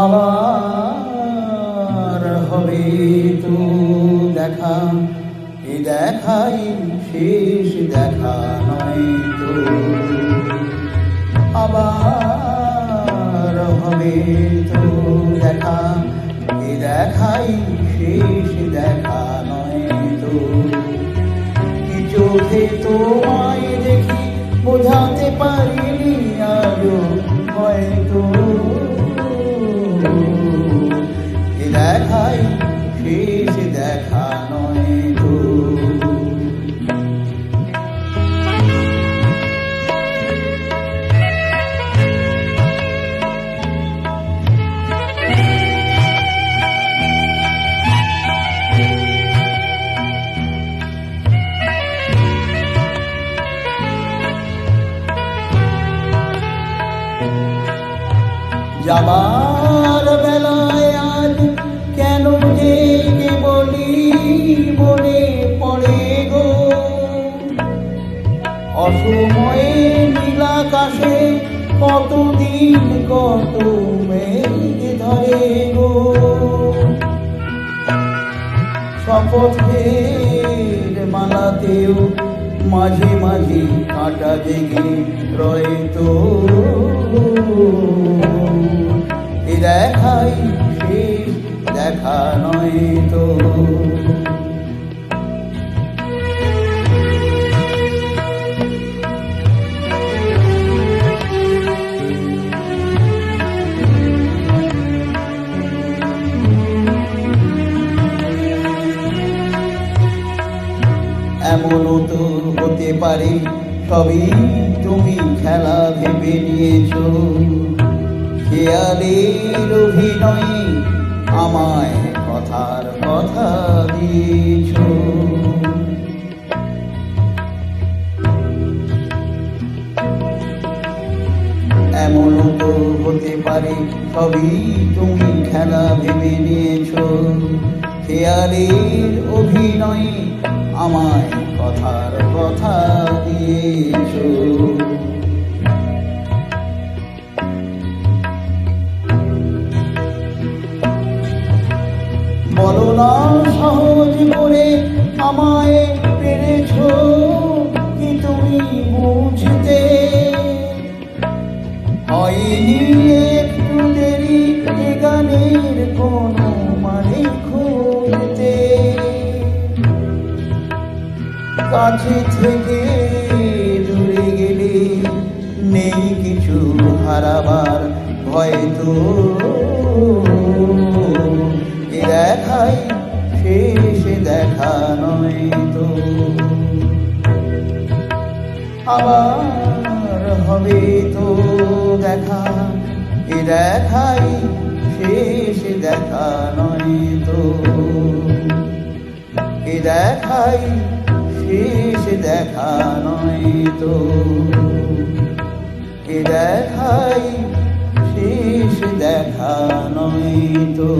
আবার হবে তো দেখা, এ দেখাই শেষ দেখা নয় তো। আবার হবে তো দেখা, এ দেখাই শেষ দেখা নয় তো। কি চোখে তোমায় দেখি বোঝাতে পারিনি আজও হয়তো, এ দেখাই শেষ দেখা নয় তো। যাবার বেলায় আজ কেন যে বলি মনে পড়ে গো, অসময়ে নীলাকাশে কতদিন কত মেঘ ধরে গো। শপথের মালাতেও মাঝে মাঝে কাঁটা জেগে রয়ে তো, এ দেখাই শেষ দেখা নয় তো। এমনও তো হতে পারে সবই তুমি খেলা ভেবে নিয়েছো, খেয়ালের অভিনয়ে আমায় কথার কথা দিয়েছো। এমনও তো হতে পারে সবই তুমি খেলা ভেবে নিয়েছো, খেয়ালের অভিনয়ে আমায় কথার কথা দিয়েছো। বলো না সহজ করে আমায় পেরেছো কি তুমি বুঝতে, হয়নি একটু দেরি এ গানের কোনো মানে খুঁজতে। কাছে থেকে দূরে গেলে নেই কিছু হারাবার ভয় তো, এ দেখাই শেষ দেখা নয় তো। আবার হবে তো দেখা, এ দেখাই শেষ দেখা নয় তো। এ দেখাই শেষ দেখা নয় তো। এ দেখাই শেষ দেখা নয় তো।